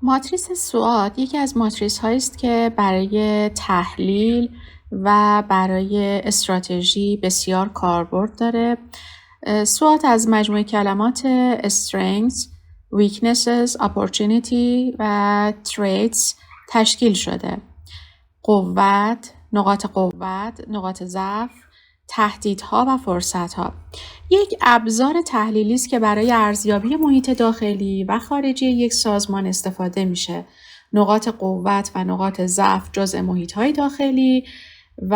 ماتریس سوات یکی از ماتریس هایی است که برای تحلیل و برای استراتژی بسیار کاربرد داره. سوات از مجموعه کلمات strengths, weaknesses, opportunity و traits تشکیل شده. قوت، نقاط ضعف، تهدیدها و فرصتها. یک ابزار تحلیلی است که برای ارزیابی محیط داخلی و خارجی یک سازمان استفاده میشه. نقاط قوت و نقاط ضعف جزء محیط‌های داخلی و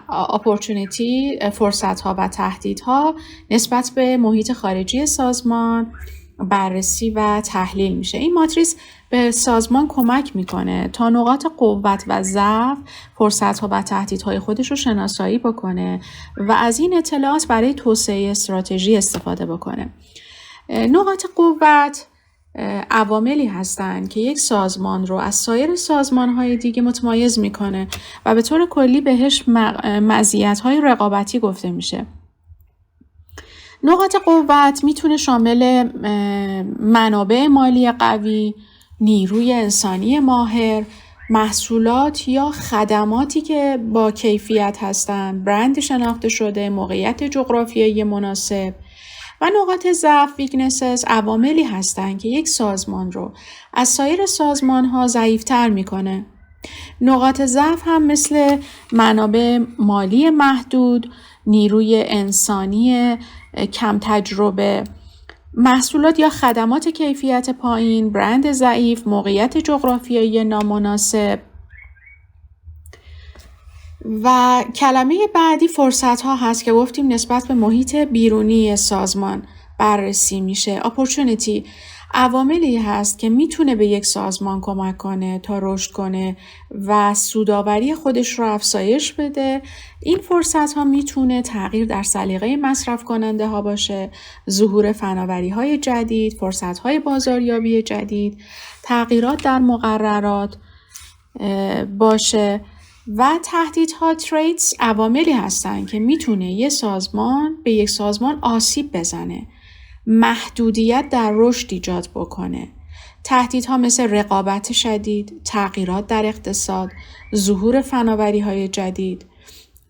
اپورتونیتی، فرصت‌ها و تهدیدها نسبت به محیط خارجی سازمان بررسی و تحلیل میشه. این ماتریس به سازمان کمک میکنه تا نقاط قوت و ضعف، فرصت‌ها و تهدیدهای خودش رو شناسایی بکنه و از این اطلاعات برای توسعه استراتژی استفاده بکنه. نقاط قوت عواملی هستند که یک سازمان رو از سایر سازمان‌های دیگه متمایز میکنه و به طور کلی بهش مزیت‌های رقابتی گفته میشه. نقاط قوت میتونه شامل منابع مالی قوی، نیروی انسانی ماهر، محصولات یا خدماتی که با کیفیت هستند، برند شناخته شده، موقعیت جغرافیایی مناسب. و نقاط ضعف weaknesses عواملی هستند که یک سازمان رو از سایر سازمان‌ها ضعیف‌تر میکنه. نقاط ضعف هم مثل منابع مالی محدود، نیروی انسانی کم تجربه، محصولات یا خدمات کیفیت پایین، برند ضعیف، موقعیت جغرافیایی نامناسب. و کلمه بعدی فرصت‌ها هست که گفتیم نسبت به محیط بیرونی سازمان بررسی میشه. اپورتونیتی عواملی هست که میتونه به یک سازمان کمک کنه تا رشد کنه و سودآوری خودش رو افزایش بده. این فرصت‌ها میتونه تغییر در سلیقه مصرف کننده ها باشه، ظهور فناوری‌های جدید، فرصت‌های بازاریابی جدید، تغییرات در مقررات باشه. و تهدیدها traits عواملی هستن که میتونه یه سازمان به یک سازمان آسیب بزنه، محدودیت در رشد ایجاد بکنه. تهدیدها مثل رقابت شدید، تغییرات در اقتصاد، ظهور فناوری‌های جدید،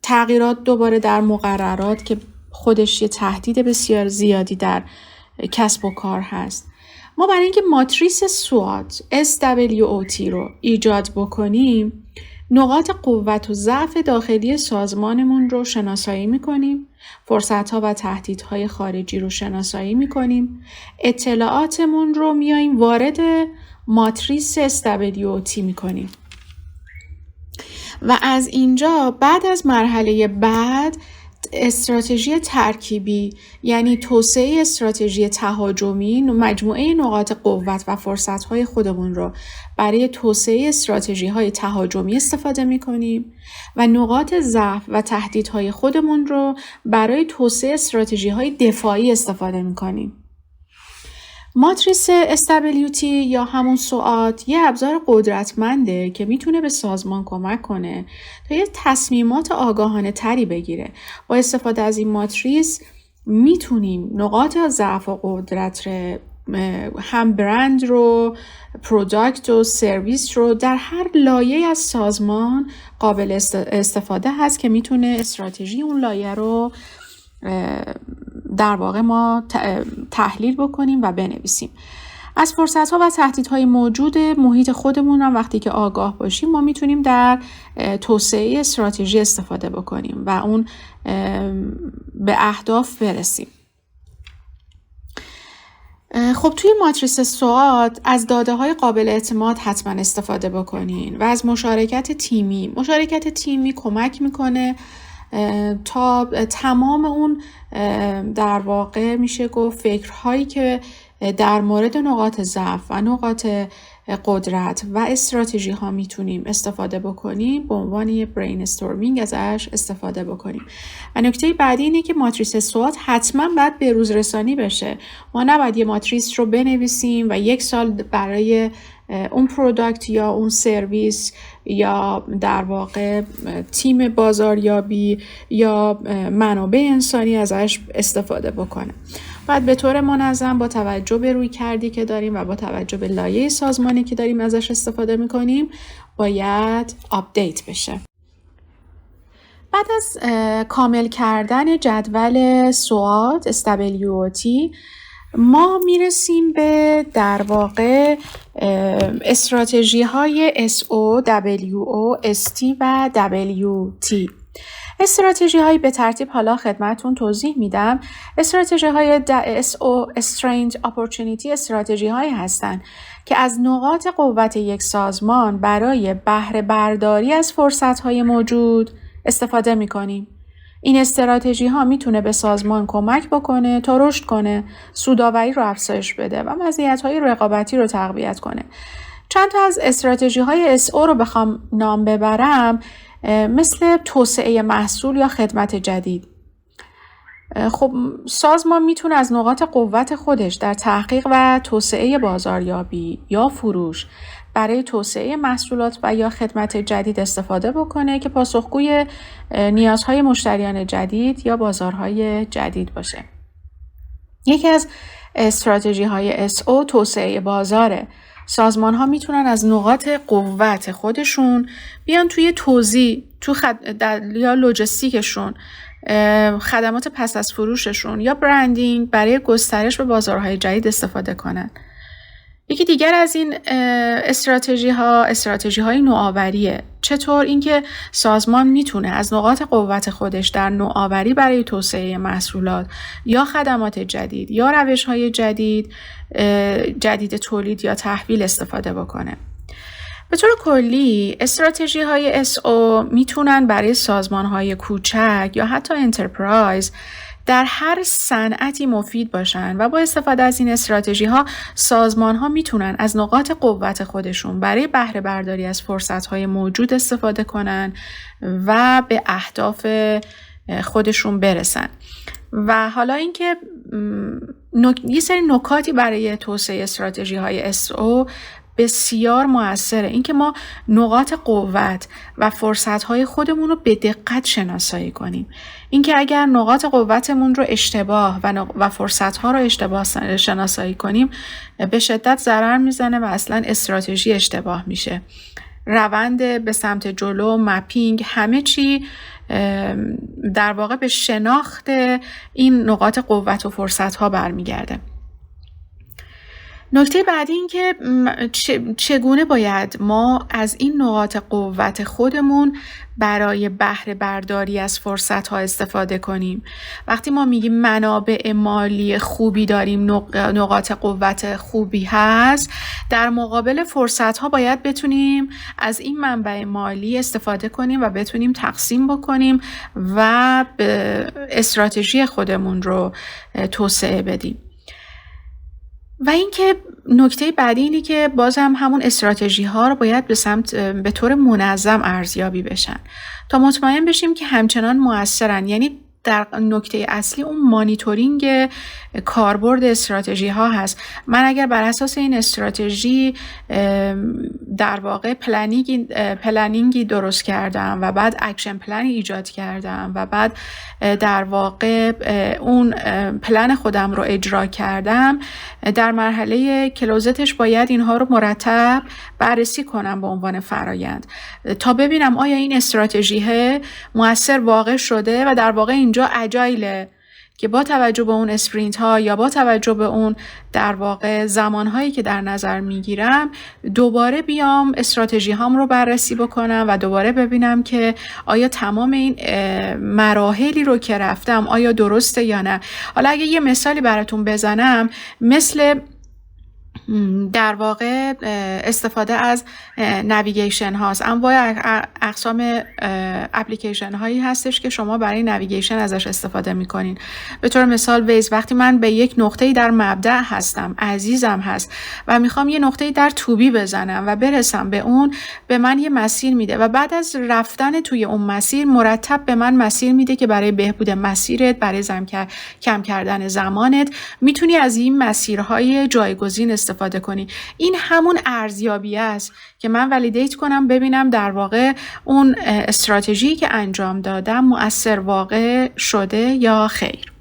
تغییرات دوباره در مقررات که خودش یه تهدید بسیار زیادی در کسب و کار هست. ما برای اینکه ماتریس سوات SWOT رو ایجاد بکنیم، نقاط قوت و ضعف داخلی سازمانمون رو شناسایی میکنیم، فرصت‌ها و تهدیدهای خارجی رو شناسایی میکنیم، اطلاعاتمون رو میاییم وارد ماتریس SWOT میکنیم و از اینجا بعد از مرحله بعد استراتژی ترکیبی، یعنی توسعه استراتژی تهاجمی، مجموعه نقاط قوت و فرصت‌های خودمون رو برای توسعه استراتژی‌های تهاجمی استفاده می‌کنیم و نقاط ضعف و تهدیدهای خودمون رو برای توسعه استراتژی‌های دفاعی استفاده می‌کنیم. ماتریس SWOT یا همون سوات یه ابزار قدرتمنده که میتونه به سازمان کمک کنه تا یه تصمیمات آگاهانه تری بگیره. با استفاده از این ماتریس میتونیم نقاط ضعف و قدرت هم برند رو، پروداکت و سرویس رو در هر لایه از سازمان قابل استفاده هست که میتونه استراتژی اون لایه رو در واقع ما تحلیل بکنیم و بنویسیم. از فرصت‌ها و تهدیدهای موجود محیط خودمون هم وقتی که آگاه باشیم ما میتونیم در توسعه استراتژی استفاده بکنیم و اون به اهداف برسیم. خب توی ماتریس سوات از داده‌های قابل اعتماد حتما استفاده بکنین و از مشارکت تیمی کمک میکنه تا تمام اون در واقع میشه گفت فکرهایی که در مورد نقاط ضعف و نقاط قدرت و استراتژی ها میتونیم استفاده بکنیم به عنوان یه برین استورمینگ ازش استفاده بکنیم. و نکته بعدی اینه که ماتریس سوات حتما باید به روز رسانی بشه. ما نباید یه ماتریس رو بنویسیم و یک سال برای اون پروداکت یا اون سرویس یا در واقع تیم بازاریابی یا منابع انسانی ازش استفاده بکنه. باید به طور منظم با توجه به رویکردی که داریم و با توجه به لایه سازمانی که داریم ازش استفاده میکنیم باید آپدیت بشه. بعد از کامل کردن جدول SWOT SWOT ما میرسیم به در واقع استراتژی های SO, WO, ST و WT. استراتژی هایی به ترتیب حالا خدمتون توضیح میدم. استراتژی های SO Strength Opportunity استراتژی هایی هستند که از نقاط قوت یک سازمان برای بهره برداری از فرصت های موجود استفاده میکنیم. این استراتژی ها میتونه به سازمان کمک بکنه تا رشد کنه، سودآوری رو افزایش بده و مزیت های رقابتی رو تقویت کنه. چند تا از استراتژی های SO رو بخوام نام ببرم، مثل توسعه محصول یا خدمت جدید. خب سازمان میتونه از نقاط قوت خودش در تحقیق و توسعه بازاریابی یا فروش برای توسعه محصولات و یا خدمت جدید استفاده بکنه که پاسخگوی نیازهای مشتریان جدید یا بازارهای جدید باشه. یکی از استراتژی های SO توسعه بازاره. سازمان ها میتونن از نقاط قوت خودشون بیان توی توزیع، یا لوجستیکشون، خدمات پس از فروششون یا برندینگ برای گسترش به بازارهای جدید استفاده کنن. یکی دیگر از این استراتژی های نوآوریه. چطور؟ اینکه سازمان میتونه از نقاط قوت خودش در نوآوری برای توسعه محصولات یا خدمات جدید یا روش های جدید تولید یا تحویل استفاده بکنه. به طور کلی استراتژی های SO میتونن برای سازمان های کوچک یا حتی انترپرایز در هر صنعتی مفید باشن و با استفاده از این استراتژی ها سازمان ها میتونن از نقاط قوت خودشون برای بهره برداری از فرصت های موجود استفاده کنن و به اهداف خودشون برسن. و حالا اینکه یه سری نکاتی برای توسعه استراتژی های SO بسیار موثره. اینکه ما نقاط قوت و فرصت‌های خودمون رو به دقت شناسایی کنیم. اینکه اگر نقاط قوتمون رو اشتباه و فرصت‌ها رو اشتباه شناسایی کنیم به شدت ضرر میزنه و اصلا استراتژی اشتباه میشه. روند به سمت جلو، مپینگ، همه چی در واقع به شناخت این نقاط قوت و فرصت‌ها برمیگرده. نکته بعدی این که چگونه باید ما از این نقاط قوت خودمون برای بهره برداری از فرصت‌ها استفاده کنیم. وقتی ما میگیم منابع مالی خوبی داریم، نقاط قوت خوبی هست، در مقابل فرصت‌ها باید بتونیم از این منبع مالی استفاده کنیم و بتونیم تقسیم بکنیم و به استراتژی خودمون رو توسعه بدیم. و اینکه نکته بعدی اینه که بازم همون استراتژی ها رو باید به طور منظم ارزیابی بشن تا مطمئن بشیم که همچنان موثرن. یعنی در نکته اصلی اون مانیتورینگ کاربرد استراتژی ها هست. من اگر بر اساس این استراتژی در واقع پلنینگی درست کردم و بعد اکشن پلنی ایجاد کردم و بعد در واقع اون پلن خودم رو اجرا کردم، در مرحله کلوزتش باید اینها رو مرتب بررسی کنم به عنوان فرایند تا ببینم آیا این استراتژی مؤثر واقع شده و در واقع اینجا اجایله که با توجه به اون اسپرینت ها یا با توجه به اون در واقع زمان هایی که در نظر میگیرم دوباره بیام استراتژی هام رو بررسی بکنم و دوباره ببینم که آیا تمام این مراحلی رو که رفتم آیا درسته یا نه. حالا اگه یه مثالی براتون بزنم، مثل در واقع استفاده از نویگیشن هاست. انواع اقسام اپلیکیشن هایی هستش که شما برای نویگیشن ازش استفاده میکنین. به طور مثال ویز، وقتی من به یک نقطه‌ای در مبدأ هستم، عزیزم هست و میخوام یه نقطه‌ای در توبی بزنم و برسم به اون، به من یه مسیر میده و بعد از رفتن توی اون مسیر مرتب به من مسیر میده که برای بهبود مسیرت، برای کم کردن زمانت میتونی از این مسیرهای جایگزین استفاده کنی. این همون ارزیابی است که من ولیدیت کنم ببینم در واقع اون استراتژی که انجام دادم مؤثر واقع شده یا خیر.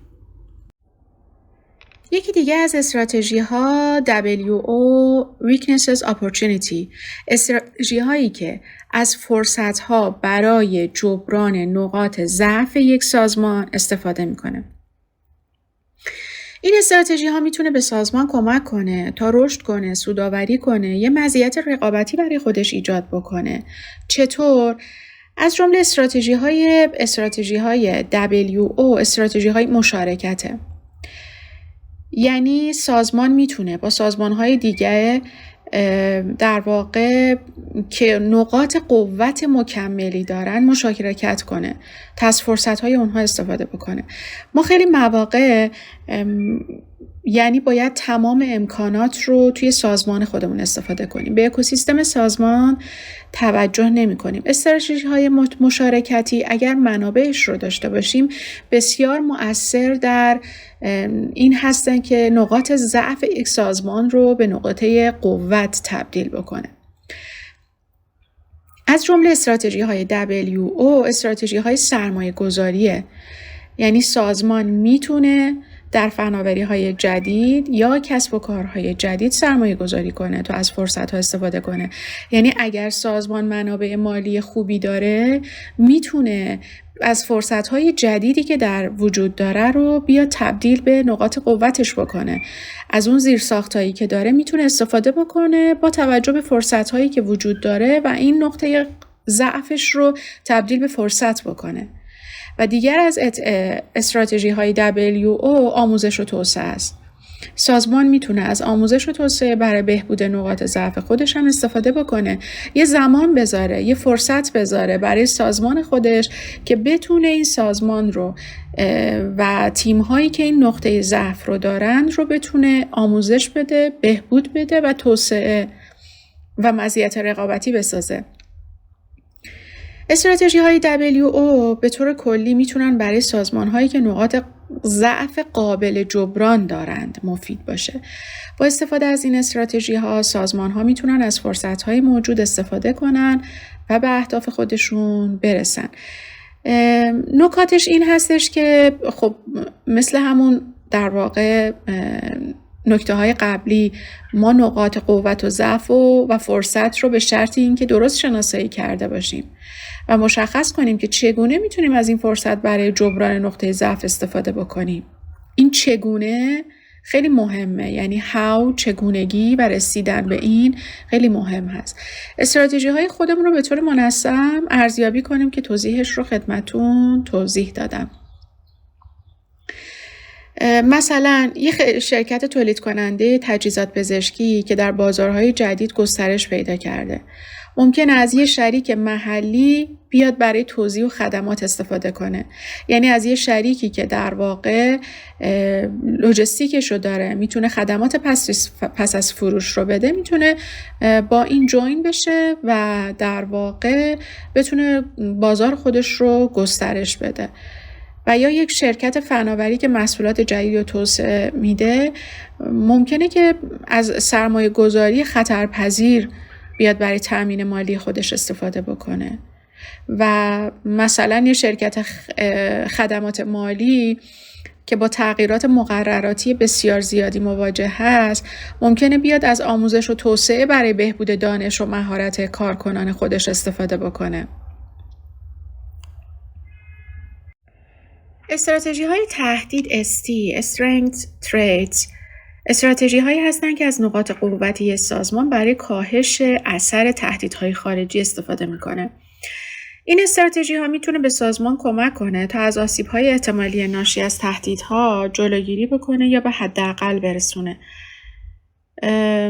یکی دیگه از استراتژی ها WO Weaknesses Opportunity، استراتژی هایی که از فرصت ها برای جبران نقاط ضعف یک سازمان استفاده میکنه. این استراتژی ها میتونه به سازمان کمک کنه تا رشد کنه، سودآوری کنه، یه مزیت رقابتی برای خودش ایجاد بکنه. چطور؟ از جمله استراتژی های WO استراتژی های مشارکته. یعنی سازمان میتونه با سازمان‌های دیگه در واقع که نقاط قوت مکملی دارن مشارکت کنه، تا از فرصت‌های اونها استفاده بکنه. ما خیلی مواقع یعنی باید تمام امکانات رو توی سازمان خودمون استفاده کنیم. به اکوسیستم سازمان توجه نمی کنیم. استراتژی‌های مشارکتی اگر منابعش رو داشته باشیم بسیار مؤثر در این هستن که نقاط ضعف یک سازمان رو به نقاط قوت تبدیل بکنه. از جمله استراتژی‌های WO استراتژی‌های سرمایه‌گذاریه. یعنی سازمان میتونه در فناوری‌های جدید یا کسب و کارهای جدید سرمایه گذاری کنه تا از فرصت‌ها استفاده کنه. یعنی اگر سازمان منابع مالی خوبی داره میتونه از فرصت‌های جدیدی که در وجود داره رو بیا تبدیل به نقاط قوتش بکنه. از اون زیرساختایی که داره میتونه استفاده بکنه با توجه به فرصت‌هایی که وجود داره و این نقطه ضعفش رو تبدیل به فرصت بکنه. و دیگر از استراتژی های WO آموزش و توسعه است. سازمان میتونه از آموزش و توسعه برای بهبود نقاط ضعف خودش هم استفاده بکنه. یه زمان بذاره، یه فرصت بذاره برای سازمان خودش که بتونه این سازمان رو و تیم هایی که این نقطه ضعف رو دارند رو بتونه آموزش بده، بهبود بده و توسعه و مزیت رقابتی بسازه. استراتژی های WO به طور کلی میتونن برای سازمان هایی که نقاط ضعف قابل جبران دارند مفید باشه. با استفاده از این استراتژی ها سازمان ها میتونن از فرصت های موجود استفاده کنن و به اهداف خودشون برسن. نکاتش این هستش که خب مثل همون در واقع نکته های قبلی ما نقاط قوت و ضعف و فرصت رو به شرط اینکه درست شناسایی کرده باشیم و مشخص کنیم که چگونه میتونیم از این فرصت برای جبران نقطه ضعف استفاده بکنیم. این چگونه خیلی مهمه، یعنی how، چگونگی و رسیدن به این خیلی مهم هست. استراتژی های خودمون رو به طور منظم ارزیابی کنیم که توضیحش رو خدمتون توضیح دادم. مثلا یک شرکت تولید کننده تجهیزات پزشکی که در بازارهای جدید گسترش پیدا کرده ممکن از یه شریک محلی بیاد برای توزیع و خدمات استفاده کنه. یعنی از یه شریکی که در واقع لوجستیکش رو داره، میتونه خدمات پس از فروش رو بده، میتونه با این جوین بشه و در واقع بتونه بازار خودش رو گسترش بده. و یا یک شرکت فناوری که محصولات جدید رو توسعه میده ممکنه که از سرمایه گذاری خطرپذیر بیاد برای تأمین مالی خودش استفاده بکنه. و مثلا یه شرکت خدمات مالی که با تغییرات مقرراتی بسیار زیادی مواجه هست ممکنه بیاد از آموزش و توسعه برای بهبود دانش و مهارت کارکنان خودش استفاده بکنه. استراتژی های تهدید ST Strength Traits استراتژی هایی هستند که از نقاط قوتی سازمان برای کاهش اثر تهدیدهای خارجی استفاده میکنه. این استراتژی ها میتونه به سازمان کمک کنه تا از آسیب های احتمالی ناشی از تهدیدها جلوگیری بکنه یا به حداقل برسونه.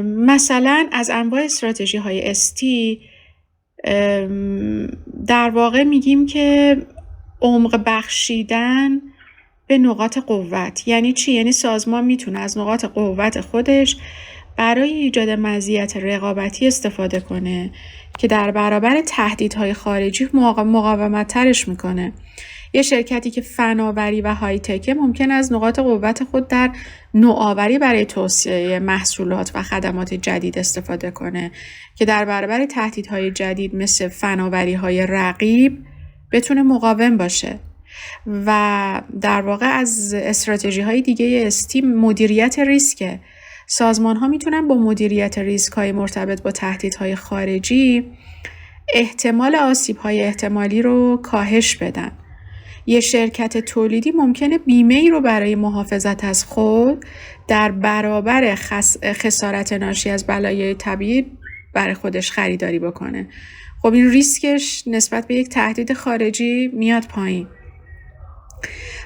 مثلا از انواع استراتژی های ST در واقع میگیم که عمق بخشیدن به نقاط قوت. یعنی چی؟ یعنی سازمان میتونه از نقاط قوت خودش برای ایجاد مزیت رقابتی استفاده کنه که در برابر تهدیدهای خارجی مقاومت ترش میکنه. یه شرکتی که فناوری و های تکه ممکن از نقاط قوت خود در نوآوری برای توسعه محصولات و خدمات جدید استفاده کنه که در برابر تهدیدهای جدید مثل فناوری های رقیب بتونه مقاوم باشه. و در واقع از استراتژی های دیگه استی مدیریت ریسکه. سازمان ها میتونن با مدیریت ریسک های مرتبط با تهدیدهای خارجی احتمال آسیب های احتمالی رو کاهش بدن. یه شرکت تولیدی ممکنه بیمه ای رو برای محافظت از خود در برابر خسارت ناشی از بلایای طبیعی برای خودش خریداری بکنه. خب این ریسکش نسبت به یک تهدید خارجی میاد پایین.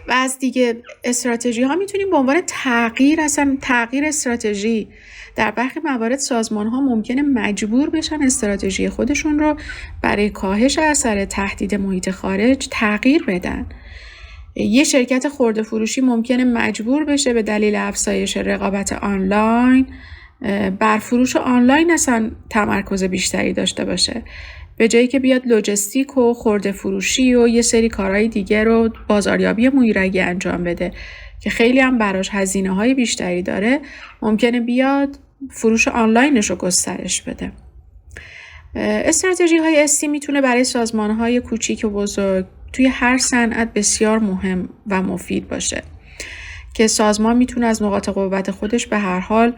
و از دیگه استراتژی ها میتونیم به عنوان تغییر استراتژی در برخی موارد سازمان ها ممکنه مجبور بشن استراتژی خودشون رو برای کاهش اثر تهدید محیط خارج تغییر بدن. یه شرکت خرده فروشی ممکنه مجبور بشه به دلیل افزایش رقابت آنلاین بر فروش آنلاین اصلا تمرکز بیشتری داشته باشه، به جایی که بیاد لوجستیک و خرده فروشی و یه سری کارهای دیگه رو بازاریابی مویرگی انجام بده که خیلی هم براش هزینه‌های بیشتری داره، ممکنه بیاد فروش آنلاینش رو گسترش بده. استراتژی های استی میتونه برای سازمان های کوچیک و بزرگ توی هر صنعت بسیار مهم و مفید باشه که سازمان میتونه از نقاط قوت خودش به هر حال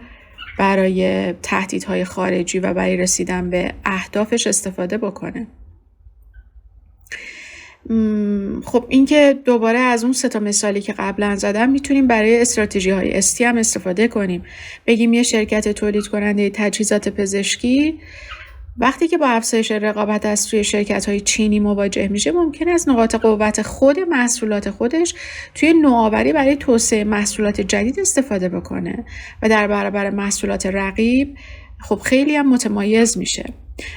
برای تهدیدهای خارجی و برای رسیدن به اهدافش استفاده بکنه. خب این که دوباره از اون 3 مثالی که قبلا زدم میتونیم برای استراتژی های استی هم استفاده کنیم. بگیم یه شرکت تولید کننده تجهیزات پزشکی وقتی که با افزایش رقابت از توی شرکت‌های چینی مواجه میشه، ممکن است نقاط قوت خود محصولات خودش توی نوآوری برای توسعه محصولات جدید استفاده بکنه و در برابر محصولات رقیب خب خیلی هم متمایز میشه.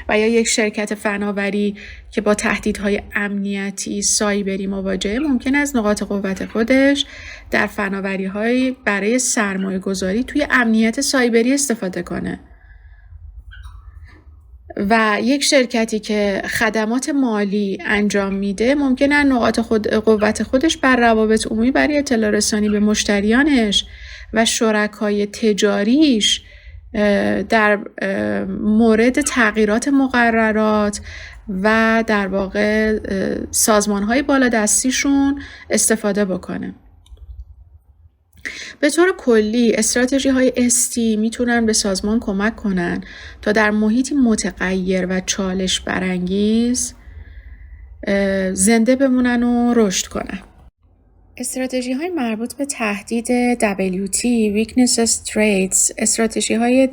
و یا یک شرکت فناوری که با تهدیدهای امنیتی سایبری مواجهه، ممکن است نقاط قوت خودش در فناوری‌های برای سرمایه‌گذاری توی امنیت سایبری استفاده کنه. و یک شرکتی که خدمات مالی انجام میده ممکنه نقاط قوت خودش بر روابط عمومی برای اطلاع رسانی به مشتریانش و شرکای تجاریش در مورد تغییرات مقررات و در واقع سازمان‌های بالادستیشون استفاده بکنه. به طور کلی استراتژی‌های استی میتونن به سازمان کمک کنن تا در محیطی متغیر و چالش برانگیز زنده بمونن و رشد کنن. استراتژی‌های مربوط به تهدید WT Weaknesses Traits، استراتژی‌های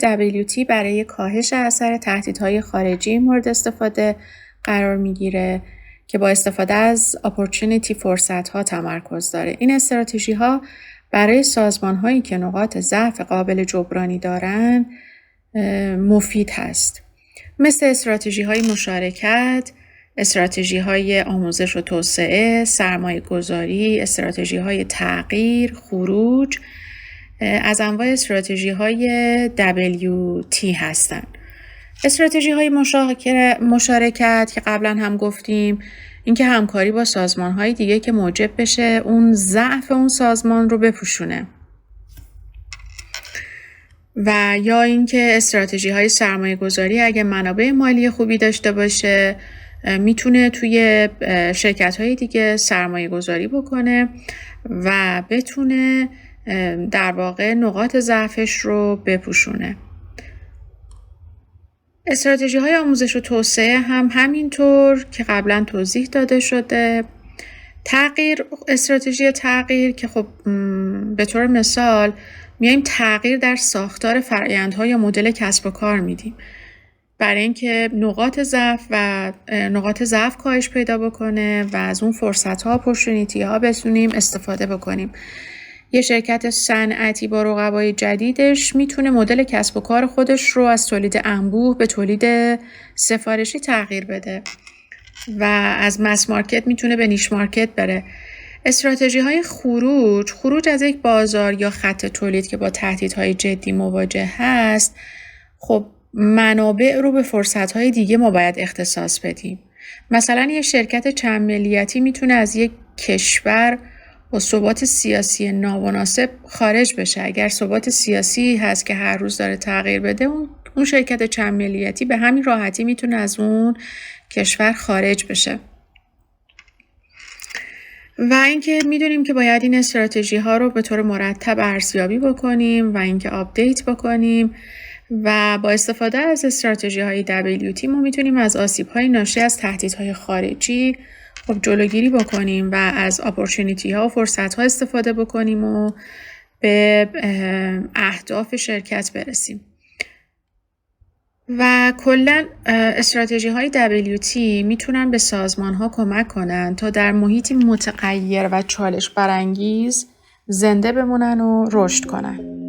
WT برای کاهش اثر تهدیدهای خارجی مورد استفاده قرار میگیره که با استفاده از opportunity فرصت‌ها تمرکز داره. این استراتژی‌ها برای سازمان‌هایی که نقاط ضعف قابل جبرانی دارند مفید هست، مثل استراتژی‌های مشارکت، استراتژی‌های آموزش و توسعه، سرمایه‌گذاری، استراتژی‌های تغییر، خروج، از انواع استراتژی‌های WT هستند. استراتژی‌های مشارکت که قبلا هم گفتیم، اینکه همکاری با سازمان‌های دیگه که موجب بشه اون ضعف اون سازمان رو بپوشونه. و یا اینکه استراتژی‌های سرمایه‌گذاری اگه منابع مالی خوبی داشته باشه میتونه توی شرکت‌های دیگه سرمایه‌گذاری بکنه و بتونه در واقع نقاط ضعفش رو بپوشونه. استراتژی‌های آموزش و توسعه هم همینطور که قبلا توضیح داده شده. استراتژی تغییر که خب به طور مثال میایم تغییر در ساختار فرآیندها یا مدل کسب و کار میدیم برای اینکه نقاط ضعف کاهش پیدا بکنه و از اون فرصت‌ها اپورتونیتی‌ها بتونیم استفاده بکنیم. یه شرکت صنعتی با رقبای جدیدش میتونه مدل کسب و کار خودش رو از تولید انبوه به تولید سفارشی تغییر بده و از مس مارکت میتونه به نیش مارکت بره. استراتژی‌های خروج از یک بازار یا خط تولید که با تهدیدهای جدی مواجه هست، خب منابع رو به فرصت‌های دیگه ما باید اختصاص بدیم. مثلا یه شرکت چند ملیتی میتونه از یک کشور با ثبات سیاسی نامناسب خارج بشه. اگر ثبات سیاسی هست که هر روز داره تغییر بده، اون شرکت چند ملیتی به همین راحتی میتونه از اون کشور خارج بشه. و اینکه میدونیم که باید این استراتژی ها رو به طور مرتب ارزیابی بکنیم و اینکه آپدیت بکنیم و با استفاده از استراتژی های WT ما میتونیم از آسیب های ناشی از تهدیدهای خارجی خب جلوگیری بکنیم و از اپورتونیتی ها و فرصت ها استفاده بکنیم و به اهداف شرکت برسیم. و کلا استراتژی های WT میتونن به سازمان ها کمک کنن تا در محیطی متغیر و چالش برانگیز زنده بمونن و رشد کنن.